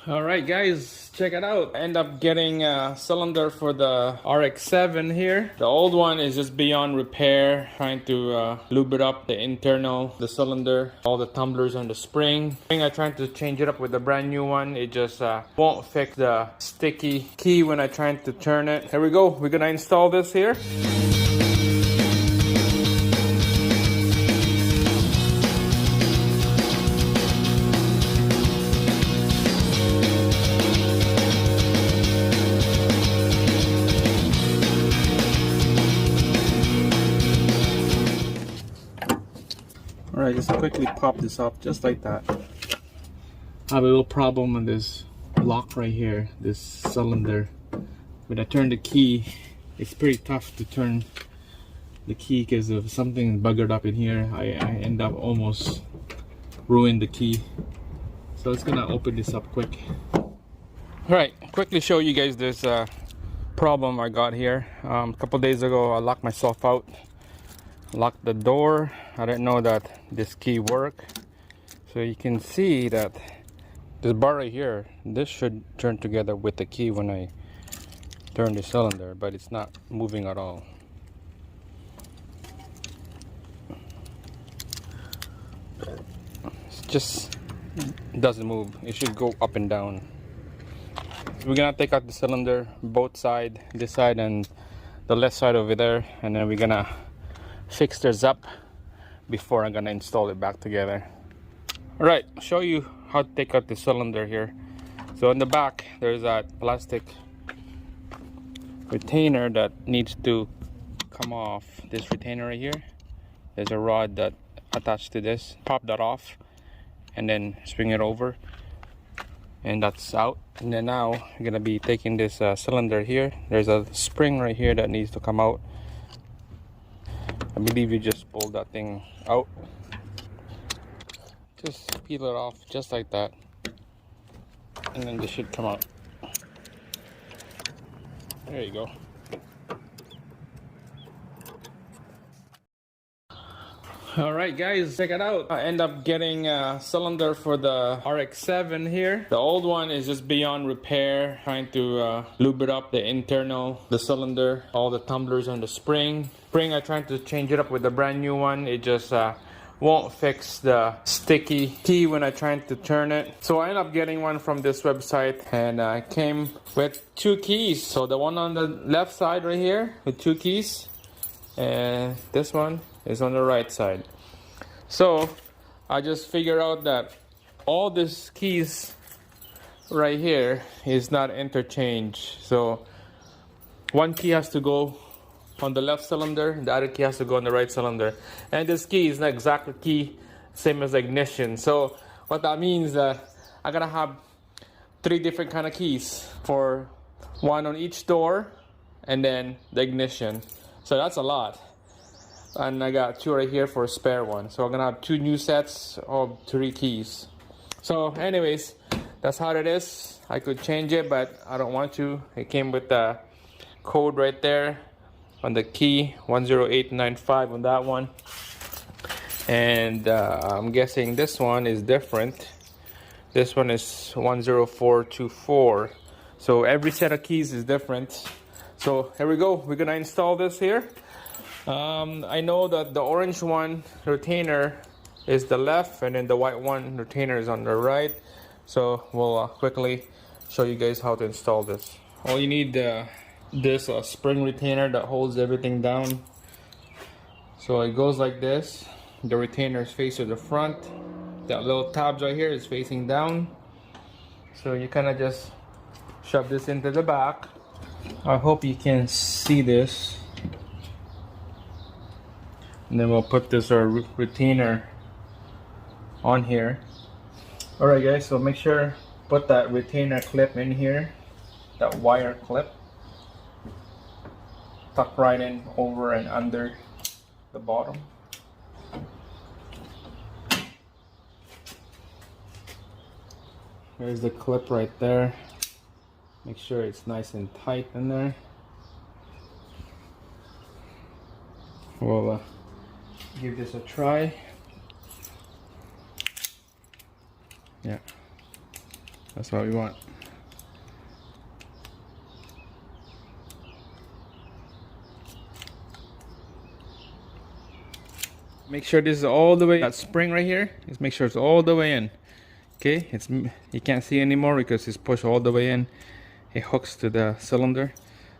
Alright guys, check it out. I end up getting a cylinder for the Rx7 here. The old one is just beyond repair. Trying to lube it up, the internal, the cylinder, all the tumblers on the spring. I tried to change it up with the brand new one. It just won't fix the sticky key when I try to turn it. Here we go, we're gonna install this here. Alright, just quickly pop this up just like that. I have a little problem with this lock right here, this cylinder. When I turn the key, it's pretty tough to turn the key because of something buggered up in here. I end up almost ruined the key. So let's gonna open this up quick. Alright, quickly show you guys this problem I got here. A couple days ago I locked myself out. Locked the door. I didn't know that this key worked. So you can see that this bar right here, this should turn together with the key when I turn the cylinder, but it's not moving at all. It just doesn't move. It should go up and down. So we're gonna take out the cylinder, both sides, this side and the left side over there, and then we're gonna fix this up before I'm gonna install it back together. Alright, I'll show you how to take out the cylinder here. So in the back there's that plastic retainer that needs to come off. This retainer right here, there's a rod that attached to this. Pop that off and then swing it over, and that's out. And then now I'm gonna be taking this cylinder here. There's a spring right here that needs to come out. I believe you just pull that thing out. Just peel it off just like that, and then this should come out. There you go. Alright guys, check it out. I end up getting a cylinder for the Rx7 here. The old one is just beyond repair. Trying to lube it up, the internal, the cylinder, all the tumblers on the spring. I tried to change it up with the brand new one. It just won't fix the sticky key when I try to turn it. So I ended up getting one from this website, and I came with two keys. So the one on the left side right here with two keys, and this one is on the right side. So I just figured out that all these keys right here is not interchange. So one key has to go on the left cylinder, the other key has to go on the right cylinder. And this key is not exactly key same as the ignition. So what that means that I gotta have three different kind of keys, for one on each door and then the ignition. So that's a lot. And I got two right here for a spare one. So I'm gonna have two new sets of three keys. So anyways, that's how it is. I could change it, but I don't want to. It came with the code right there on the key, 10895 on that one. And I'm guessing this one is different. This one is 10424. So every set of keys is different. So here we go. We're gonna install this here. I know that the orange one retainer is the left, and then the white one retainer is on the right. So we'll quickly show you guys how to install this. All you need this spring retainer that holds everything down. So it goes like this. The retainer is facing the front. That little tabs right here is facing down. So you kind of just shove this into the back. I hope you can see this. And then we'll put this retainer on here. Alright guys, so make sure put that retainer clip in here, that wire clip. Tuck right in over and under the bottom. There's the clip right there. Make sure it's nice and tight in there. We'll give this a try. Yeah. That's what we want. Make sure this is all the way, that spring right here, just make sure it's all the way in. Okay, it's, you can't see anymore because it's pushed all the way in. It hooks to the cylinder,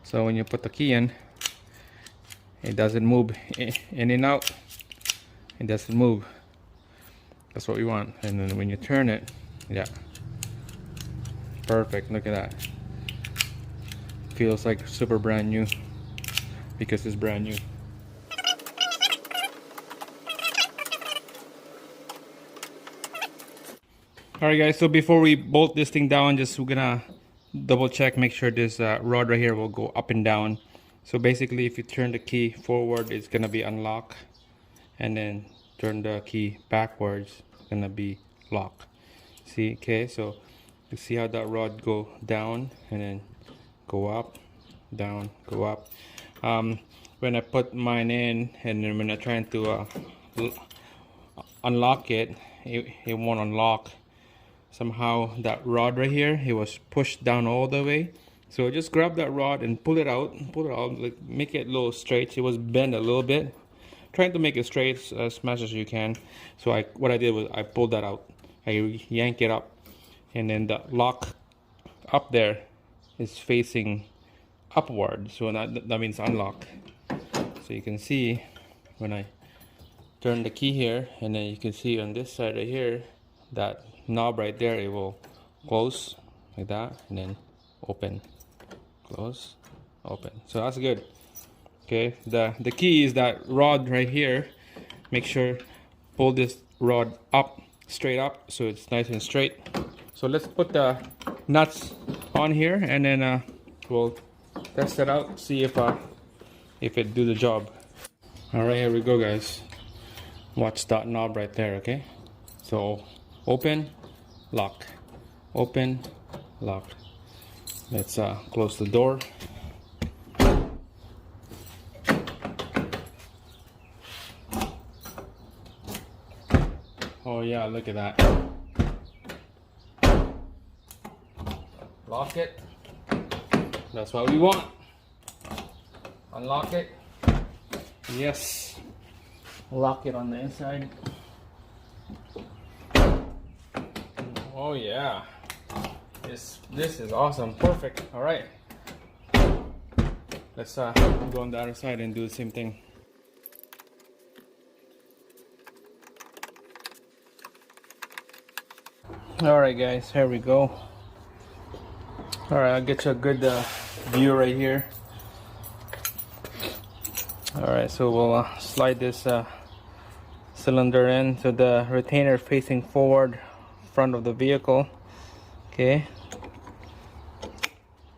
so when you put the key in, it doesn't move in and out. It doesn't move. That's what we want. And then when you turn it, yeah, perfect. Look at that. Feels like super brand new because it's brand new. Alright guys, so before we bolt this thing down, we're gonna double check, make sure this rod right here will go up and down. So basically, if you turn the key forward, it's gonna be unlock, and then turn the key backwards, it's gonna be lock. See, okay, so you see how that rod go down and then go up, down, go up. When I put mine in, and then when I'm trying to unlock it, it won't unlock. Somehow that rod right here, it was pushed down all the way. So just grab that rod and pull it out, like make it a little straight. It was bent a little bit, trying to make it straight as much as you can. So what I did was I pulled that out, I yank it up, and then the lock up there is facing upward, so that means unlock. So you can see when I turn the key here, and then you can see on this side right here, that knob right there, it will close like that, and then open, close, open. So that's good. Okay, the key is that rod right here. Make sure pull this rod up, straight up, so it's nice and straight. So let's put the nuts on here, and then we'll test it out, see if it do the job. All right, here we go, guys. Watch that knob right there. Okay, so open, lock, open, lock. Let's close the door. Oh yeah, look at that. Lock it. That's what we want. Unlock it. Yes. Lock it on the inside. Oh yeah. This is awesome. Perfect. All right. Let's go on the other side and do the same thing. All right, guys. Here we go. All right, I'll get you a good view right here. All right, so we'll slide this cylinder in to the retainer facing forward, front of the vehicle. Okay,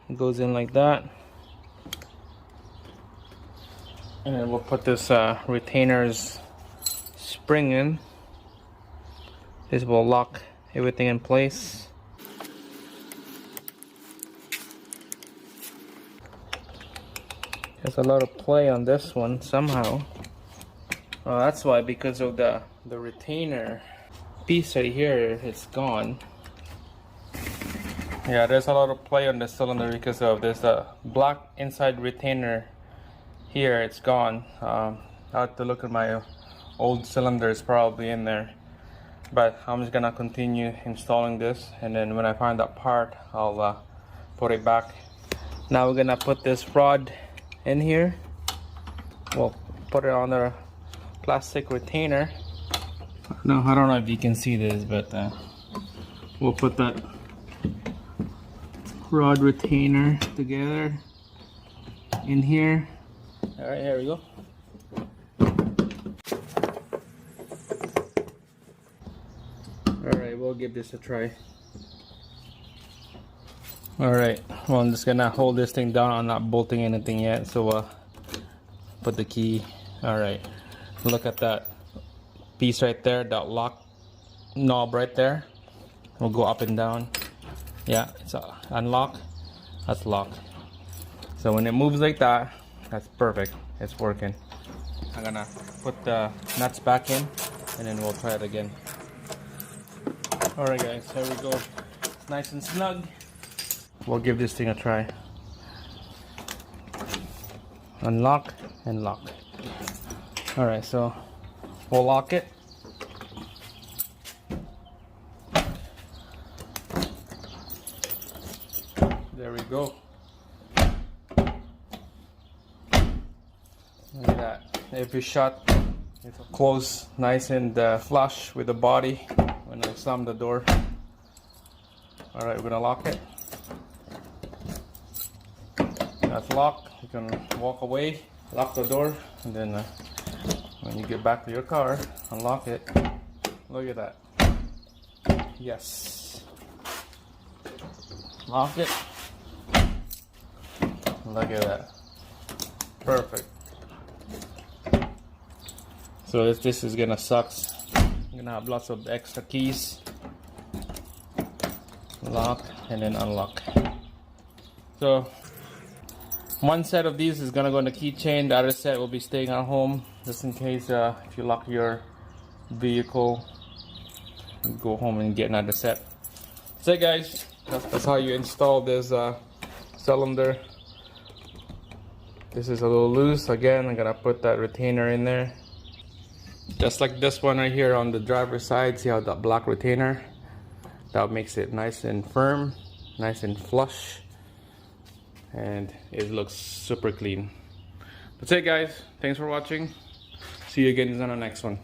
it goes in like that, and then we'll put this retainer's spring in. This will lock everything in place. There's a lot of play on this one somehow. Oh, that's why, because of the retainer piece right here, it's gone. Yeah, there's a lot of play on the cylinder because of this black inside retainer here. It's gone. I have to look at my old cylinder, it's probably in there. But I'm just gonna continue installing this, and then when I find that part, I'll put it back. Now we're gonna put this rod in here. We'll put it on the plastic retainer. No, I don't know if you can see this, but we'll put that rod retainer together in here. All right, here we go. All right, we'll give this a try. All right, well, I'm just gonna hold this thing down. I'm not bolting anything yet, so put the key. All right, look at that piece right there, that lock knob right there. We'll go up and down. Yeah, it's unlock, that's lock. So when it moves like that, that's perfect, it's working. I'm gonna put the nuts back in, and then we'll try it again. Alright guys, here we go. It's nice and snug. We'll give this thing a try. Unlock and lock. Alright, so we'll lock it. There we go. Look at that. If you shut, it's close nice and flush with the body when I slam the door. Alright, we're gonna lock it. That's locked. You can walk away, lock the door, and then when you get back to your car, unlock it. Look at that. Yes. Lock it. Look at that. Perfect. So if this is gonna suck, you're gonna have lots of extra keys. Lock and then unlock. So one set of these is gonna go in the keychain. The other set will be staying at home, just in case if you lock your vehicle, you go home and get another set. So guys, that's how you install this cylinder. This is a little loose. Again, I'm gonna put that retainer in there, just like this one right here on the driver's side. See how that black retainer? That makes it nice and firm, nice and flush, and it looks super clean. That's it guys, thanks for watching. See you again on the next one.